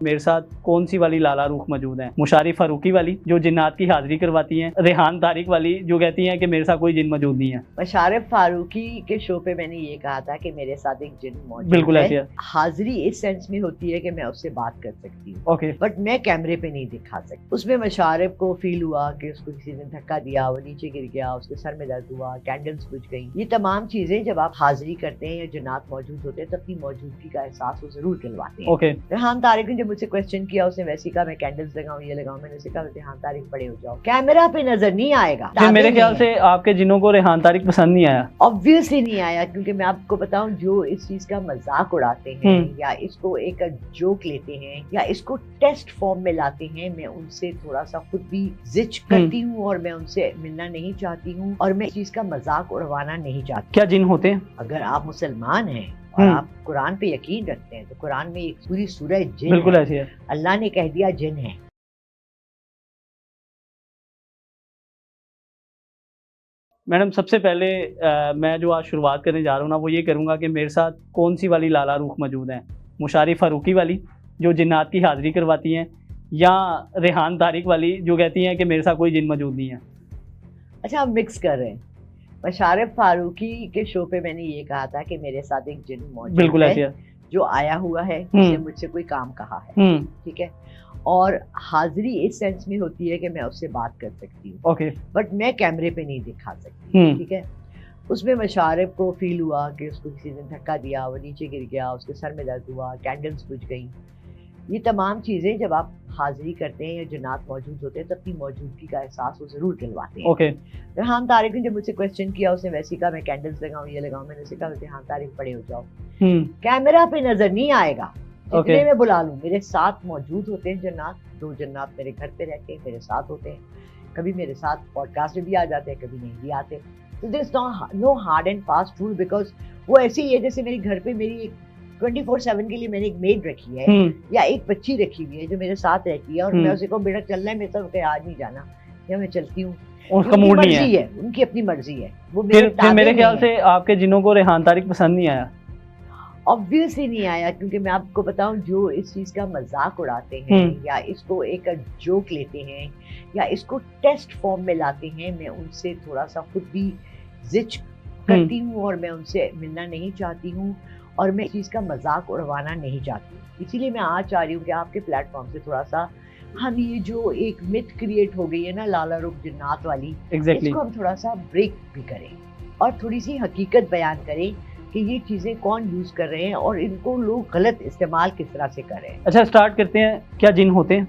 मेरे साथ कौन सी वाली लाला रूख मौजूद है? मुशारिफ फारूकी वाली जो जिन्नात की हाजिरी करवाती हैं, रेहान तारिक वाली जो कहती हैं कि मेरे साथ कोई जिन मौजूद नहीं है। मुशारिफ फारूकी के शो पे मैंने ये कहा था कि मेरे साथ एक जिन मौजूद बिल्कुल है। ऐसी है। हाजिरी इस सेंस में होती है कि मैं उससे बात कर सकती हूँ, ओके। बट मैं कैमरे पे नहीं दिखा सकती। उसमें मुशारिफ को फील हुआ कि उसको किसी ने धक्का दिया, वो नीचे गिर गया, उसके सर में दर्द हुआ, कैंडल्स बुझ गई। ये तमाम चीजें जब आप हाजिरी करते हैं या जिन्नात मौजूद होते हैं तो अपनी मौजूदगी का एहसास वो जरूर दिलवाते हैं। ओके। रेहान तारिक ने जब मुझसे क्वेश्चन किया, उसने वैसे कहा मैं कैंडल्स लगाऊं, ये लगाऊं, मैंने उसे कहा रेहान तारिक बड़े हो जाओ, कैमरा पे नजर नहीं आएगा। फिर मेरे ख्याल से आपके जिनों को रेहान तारिक पसंद नहीं आया। ऑब्वियसली नहीं आया, क्योंकि मैं आपको बताऊं जो इस चीज का मजाक उड़ाते हैं या इसको एक जोक लेते हैं या इसको टेस्ट फॉर्म में लाते हैं, मैं उनसे थोड़ा सा खुद भी जिच करती हूँ और मैं उनसे मिलना नहीं चाहती हूँ और मैं इस चीज का मजाक उड़वाना नहीं चाहती। क्या जिन होते हैं? अगर आप मुसलमान हैं और आप कुरान पे यकीन रखते हैं तो कुरान में एक पूरी सूरह जिन बिल्कुल ऐसी है। अल्लाह ने कह दिया जिन है। मैडम सबसे पहले मैं जो आज शुरुआत करने जा रहा हूँ ना वो ये करूँगा कि मेरे साथ कौन सी वाली लाला रूख मौजूद है? मुशारिफ फारूकी वाली जो जिन्नात की हाजिरी करवाती हैं या रेहान तारिक वाली जो कहती हैं कि मेरे साथ कोई जिन मौजूद नहीं है? अच्छा, हम मिक्स कर रहे हैं। मुशारिफ फारूकी के शो पे मैंने ये कहा था कि मेरे साथ एक जिन मौजूद बिल्कुल ऐसी है है। जो आया हुआ है, उसने मुझसे कोई काम कहा है, ठीक है। और हाजिरी इस सेंस में होती है कि मैं उससे बात कर सकती हूँ, ओके। बट मैं कैमरे पे नहीं दिखा सकती, ठीक है। उसमें मुशारिफ को फील हुआ कि उसको किसी ने धक्का दिया, वो नीचे गिर गया, उसके सर में दर्द हुआ, कैंडल्स बुझ गई। ये तमाम चीजें जब आप हाजिरी करते हैं या जिन्नात मौजूद होते हैं तो अपनी मौजूदगी का एहसास वो जरूर दिलवाते हैं। ओके। रेहान तारिक ने जब मुझसे क्वेश्चन किया, उसने वैसे ही कहा मैं कैंडल्स लगाऊं, ये लगाऊं, मैंने उसे कहा रेहान तारिक बड़े हो जाओ, कैमरा पे नजर नहीं आएगा। जितने मैं बुला लूं, मेरे साथ मौजूद होते हैं जन्नात। 2 जन्नात मेरे घर पे रहते हैं, मेरे साथ होते हैं, कभी मेरे साथ पॉडकास्ट में भी आ जाते हैं, कभी नहीं भी आते। तो there is no hard and fast rule, because वो ऐसी ही है जैसे मेरे घर पे मेरी एक 24/7 के लिए मैंने एक मेड रखी है या एक बच्ची रखी हुई है जो मेरे साथ रहती है और मैं उसे कहूँ बेटा चलना है मेरे साथ, आज नहीं जाना या मैं चलती हूँ, उसका मूड नहीं है, उनकी अपनी मर्जी है। वो फिर मेरे ख्याल से आपके जिनों को रेहान तारिक पसंद नहीं आया। ऑब्वियसली नहीं आया, क्योंकि मैं आपको बताऊं जो इस चीज का मजाक उड़ाते हैं या इसको एक जोक लेते हैं या इसको टेस्ट फॉर्म में लाते हैं, मैं उनसे थोड़ा सा खुद भी जिच करती हूँ और मैं उनसे मिलना नहीं चाहती हूँ और मैं इस चीज का मजाक उड़वाना नहीं चाहती। इसीलिए मैं आज चाह रही हूँ कि आपके प्लेटफॉर्म से थोड़ा सा हम ये जो एक मिथ क्रिएट हो गई है ना लाला रूख जिन्नात वाली, इसको हम थोड़ा सा ब्रेक भी करें और थोड़ी सी हकीकत बयान करें कि ये चीजें कौन यूज कर रहे हैं और इनको लोग गलत इस्तेमाल किस तरह से कर रहे हैं। अच्छा, स्टार्ट करते हैं। क्या जिन होते हैं?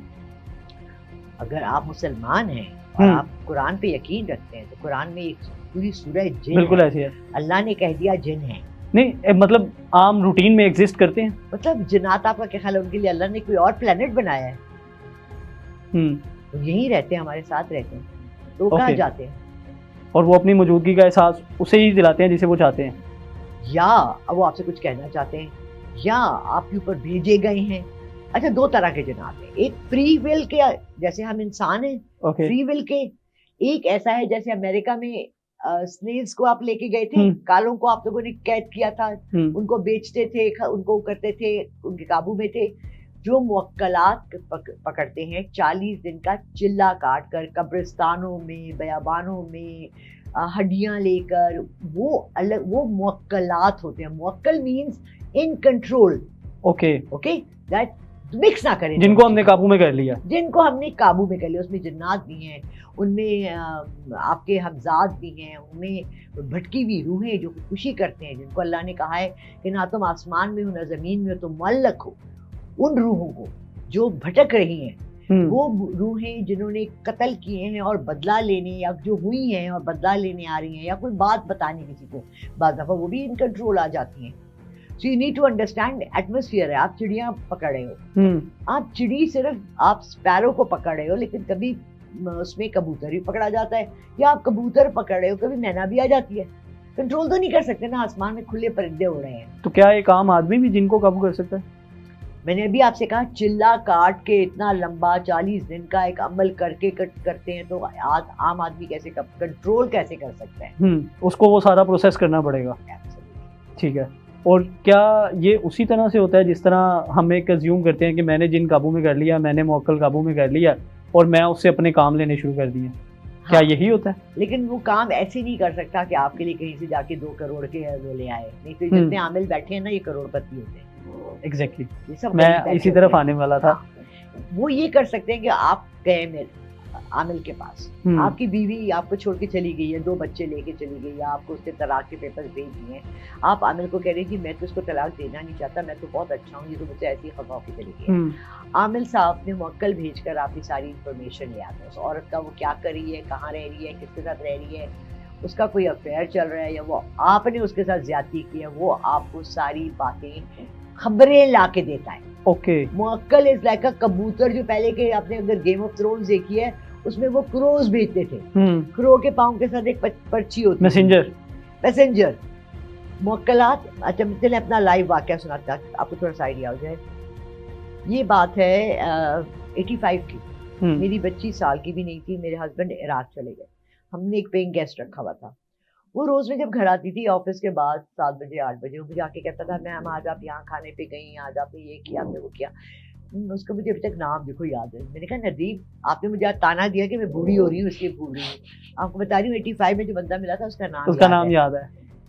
अगर आप मुसलमान हैं और आप कुरान पे यकीन रखते हैं तो कुरान में एक पूरी सूरह जिन बिल्कुल ऐसी है। अल्लाह ने कह दिया जिन है। नहीं मतलब आम रूटीन में एग्जिस्ट करते हैं। मतलब जिन्नात आपका क्या ख्याल है, उनके लिए अल्लाह ने कोई और प्लेनेट बनाया है? तो यही रहते हैं, हमारे साथ रहते हैं, तो कहाँ जाते हैं? और वो अपनी मौजूदगी का एहसास उसे ही दिलाते हैं जिसे वो चाहते हैं, या वो आपसे कुछ कहना चाहते हैं या आपके ऊपर भेजे गए हैं। अच्छा, 2 तरह के जिन्नात हैं, एक फ्री विल के जैसे हम इंसान हैं, फ्री विल के, एक ऐसा है जैसे अमेरिका में स्लेव्स को आप लेके गए थे, कालों को आप लोगों ने कैद किया था, उनको बेचते थे, उनको करते थे, उनके काबू में थे, जो मुअक्कलात पकड़ते हैं 40 दिन का चिल्ला काट कर कब्रिस्तानों में, बयाबानों में हड्डियां लेकर, वो अलग, वो मुअक्कलात होते हैं। मुअक्कल means in control. Okay, that mix ना करें, जिनको हमने काबू में कर लिया, जिनको हमने काबू में कर लिया। उसमें जिन्नात भी हैं, उनमें आपके हमजाद भी हैं, उनमें भटकी हुई रूहें जो खुशी करते हैं, जिनको अल्लाह ने कहा है कि ना तुम आसमान में हो ना जमीन में हो, तुम मुअल्लक हो। उन रूहों को जो भटक रही हैं, वो रूहें जिन्होंने कत्ल किए हैं और बदला लेने, या जो हुई हैं और बदला लेने आ रही हैं, या कोई बात बताने किसी को, बात दफा वो भी इन कंट्रोल आ जाती हैं। So you need to understand atmosphere है। आप चिड़िया पकड़ रहे हो, आप चिड़ी सिर्फ आप स्पैरो को पकड़ रहे हो, लेकिन कभी उसमें कबूतर भी पकड़ा जाता है, या आप कबूतर पकड़ रहे हो, कभी मैना भी आ जाती है। कंट्रोल तो नहीं कर सकते ना, आसमान में खुले परिंदे हो रहे हैं। तो क्या एक आम आदमी भी जिनको काबू कर सकता है? मैंने अभी आपसे कहा चिल्ला काट के इतना लंबा 40 दिन का एक अमल करके करते हैं, तो आम आदमी कैसे कंट्रोल कैसे कर सकता है? उसको वो सारा प्रोसेस करना पड़ेगा। ठीक है। और क्या ये उसी तरह से होता है जिस तरह हम एक अज्यूम करते हैं कि मैंने जिन काबू में कर लिया, मैंने मुवक्किल काबू में कर लिया और मैं उससे अपने काम लेने शुरू कर दिए, क्या हाँ, यही होता है? लेकिन वो काम ऐसे नहीं कर सकता कि आपके लिए कहीं से जाके 2 करोड़ के वो ले आए, नहीं तो जितने आमिल बैठे हैं ना ये करोड़पति होते हैं। एग्जैक्टली, ये सब मैं बैठे इसी होते तरफ हैं। आने वाला था। हाँ, वो ये कर सकते हैं कि आप गए मेरे आमिल के पास, आपकी बीवी आपको छोड़ के चली गई है, 2 बच्चे लेके चली गई है, आपको उसके तलाक के पेपर भेज दिए हैं, आप आमिल को कह रही थी मैं तो उसको तलाक देना नहीं चाहता, मैं तो बहुत अच्छा हूँ, ये तो मुझसे ऐसी खफा होकर चली गई है। आमिल साहब ने मुवक्किल भेजकर आपकी सारी इंफॉर्मेशन लिया था, उस औरत का वो क्या कर रही है, कहाँ रह रही है, किसके साथ रह रही है, उसका कोई अफेयर चल रहा है या वो आपने उसके साथ ज्यादती की है, वो आपको सारी बातें खबरें ला के देता है। ओके, मुवक्किल इज लाइक अ कबूतर, जो पहले के आपने अगर गेम ऑफ थ्रोन्स देखी है उसमें वो क्रोज भेजते थे, क्रो के पाँव के साथ एक पर्ची होती मैसेंजर। पैसेंजर मुवक्किलात। अच्छा चलिए अपना लाइव वाकया सुनाता आपको थोड़ा सा आइडिया हो जाए। ये बात है 85 की, मेरी बच्ची साल की भी नहीं थी, मेरे हस्बैंड इराक चले गए, हमने एक पेइंग गेस्ट रखा हुआ था। वो रोज में जब घर आती थी ऑफिस के बाद 7 बजे 8 बजे, वो मुझे आके कहता था मैम आज आप यहाँ खाने पे गई, आज आपने ये किया, आपने वो किया। उसका मुझे अभी तक नाम देखो याद है। मैंने कहा नदीम आपने मुझे आज ताना दिया कि मैं बूढ़ी हो रही हूँ इसलिए भूल रही हूँ, आपको बता रही हूँ 85 में जो बंदा मिला था उसका नाम याद है।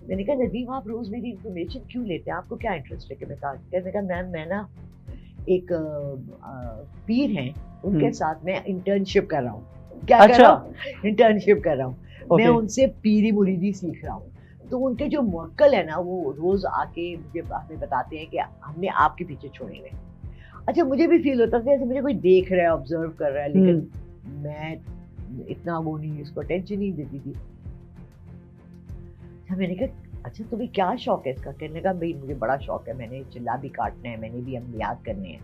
मैंने कहा नदीम आप रोज मेरी इन्फॉर्मेशन क्यों लेते हैं, आपको क्या इंटरेस्ट है? कि मैं कहा मैम मैं ना एक पीर हैं उनके साथ मैं इंटर्नशिप कर रहा हूँ। क्या कर रहा हूँ? इंटर्नशिप कर रहा हूँ। मैं उनसे पीरी मुरीदी सीख रहा हूँ। तो उनके जो मुवक्किल है ना वो रोज आके मुझे हमें बताते हैं कि हमने आपके पीछे छोड़े हुए। अच्छा मुझे भी फील होता था जैसे मुझे कोई देख रहा है, ऑब्जर्व कर रहा है, लेकिन मैं इतना वो नहीं, इसको अटेंशन नहीं देती थी। मैंने कहा अच्छा तुम्हें क्या शौक है इसका? कहने लगा भाई मुझे बड़ा शौक है, मैंने चिल्ला भी काटना है, मैंने भी अमलियात करने हैं।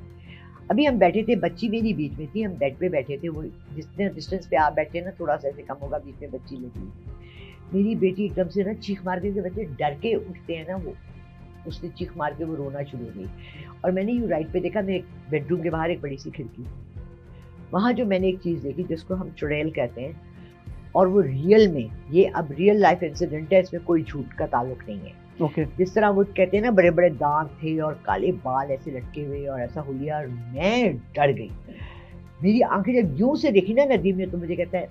अभी हम बैठे थे, बच्ची मेरी बीच में थी, हम बेड पे बैठे थे, वो जितने डिस्टेंस पे आप बैठे ना थोड़ा सा ऐसे कम होगा, बीच में बच्ची लगी। मेरी बेटी एकदम से ना चीख मार दी, बच्चे डर के उठते हैं ना वो, उसने चीख मार के वो रोना शुरू हो गई। और मैंने यूँ राइट पे देखा, मेरे बेडरूम के बाहर एक बड़ी सी खिड़की, वहाँ जो मैंने एक चीज़ देखी जिसको हम चुड़ैल कहते हैं, और वो रियल में, ये अब रियल लाइफ इंसिडेंट है, इसमें कोई झूठ का ताल्लुक नहीं है। ओके। जिस तरह वो कहते हैं ना बड़े बड़े दांत थे और काले बाल ऐसे लटके हुए और ऐसा हुलिया, मैं डर गई। मेरी आंखें जब यूं से देखी ना नदीम ने, तो मुझे कहता है,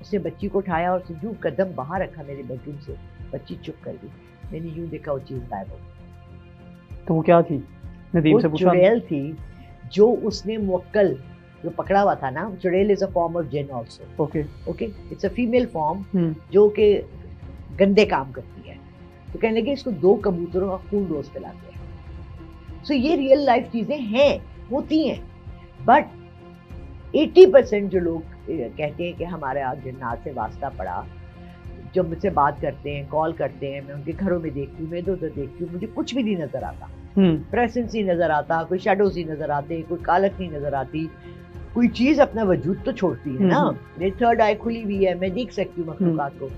उसने बच्ची को उठाया और यूं कदम बाहर रखा मेरे बेडरूम से, बच्ची चुप कर गई। मैंने यूं देखा वो चीज गायब हो गई। तो वो क्या थी? नदीम से पूछा। चुड़ैल थी जो उसने मुवक्किल जो पकड़ा हुआ था ना। चुड़ैल इज अ फॉर्म ऑफ जिन also. Okay it's a female form जो कि गंदे काम करती है। तो कहने लगे इसको 2 कबूतरों का खून रोज पिलाते हैं। सो ये रियल लाइफ चीजें हैं, होती हैं, बट 80% जो लोग कहते हैं कि हमारे आज जिन्नात से वास्ता पड़ा, जब मुझसे बात करते हैं, कॉल करते हैं, मैं उनके घरों में देखती हूँ, मैं इधर उधर देखती हूँ, मुझे कुछ भी नहीं नजर आता, प्रेजेंस ही नजर आता, कोई शेडोज ही नजर आते, कोई कालक नहीं नजर आती, कोई चीज अपना वजूद तो छोड़ती है ना। मेरी थर्ड आई खुली हुई है, मैं देख सकती हूँ मखलूकात को।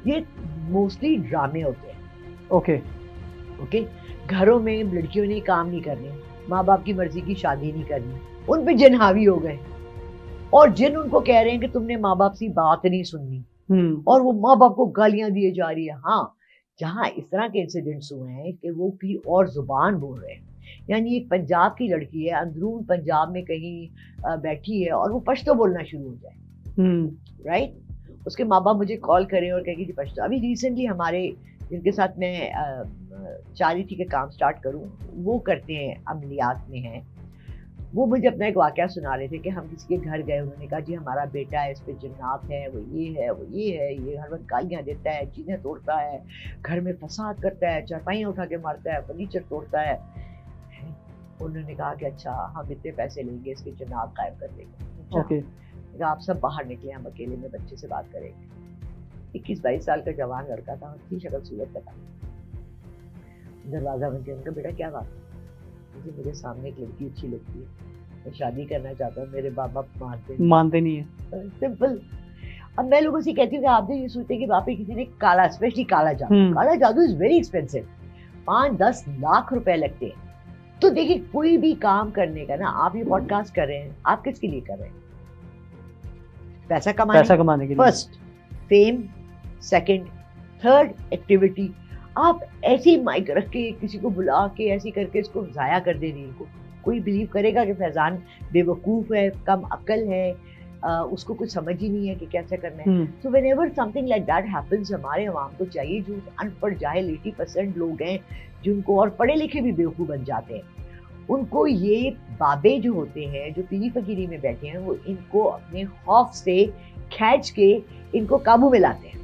ये मोस्टली ड्रामे होते हैं। ओके घरों में लड़कियों ने काम नहीं करने, माँ बाप की मर्जी की शादी नहीं करनी, उन पे जिन हावी हो गए और जिन उनको कह रहे हैं कि तुमने माँ बाप से बात नहीं सुननी, और वो माँ बाप को गालियां दिए जा रही है। हाँ, जहाँ इस तरह के इंसिडेंट्स हुए हैं कि वो की और जुबान बोल रहे हैं, यानी एक पंजाब की लड़की है, अंदरून पंजाब में कहीं बैठी है और वो पश्तो बोलना शुरू हो जाए, राइट? उसके माँ बाप मुझे कॉल करें और कहेंगे जी पश्तो। अभी रिसेंटली हमारे जिनके साथ मैं चैरिटी के काम स्टार्ट करूँ, वो करते हैं, अमलियात में हैं, वो मुझे अपना एक वाकया सुना रहे थे कि हम किसी के घर गए, उन्होंने कहा जी हमारा बेटा है, इस पे जिन्नात है, वो ये है, वो ये है, ये हर वक्त गालियाँ देता है, चीज़ें तोड़ता है, घर में फसाद करता है, चारपाइयाँ उठा के मारता है, फर्नीचर तोड़ता है। उन्होंने कहा कि अच्छा हम इतने पैसे लेंगे, इसके जिन्नात गायब कर देंगे। ओके। आप सब बाहर निकले, हम अकेले में बच्चे से बात करेंगे। 21-22 साल का जवान लड़का था, उसकी शक्ल सूरत का था। दरवाजा बन के उनका बेटा क्या बात है? मुझे सामने एक लड़की अच्छी लगती है, मैं शादी करना चाहता हूँ, मेरे बाप मानते नहीं है। सिंपल। अब मैं लोगों से कहती हूँ कि आप भी ये सोचते हैं कि बाप किसी ने काला, स्पेशली काला जादू इज वेरी एक्सपेंसिव, 5-10 लाख रुपए लगते हैं। तो देखिए कोई भी काम करने का ना, आप ये पॉडकास्ट कर रहे हैं, आप किसके लिए कर रहे हैं? पैसा कमाने के लिए। First fame, second, third activity. आप ऐसे ही माइक रख के किसी को बुला के ऐसे करके इसको ज़ाया कर दे रील को। कोई बिलीव करेगा कि फैज़ान बेवकूफ़ है, कम अक्ल है, उसको कुछ समझ ही नहीं है कि कैसे करना है। So whenever something like that happens, हमारे अवाम को चाहिए, जो अनपढ़ जाहिल 80% लोग हैं जिनको, और पढ़े लिखे भी बेवकूफ़ बन जाते हैं, उनको ये बाबे जो होते हैं जो पीरी फकीरी में बैठे हैं, वो इनको अपने खौफ से खींच के इनको काबू में लाते हैं।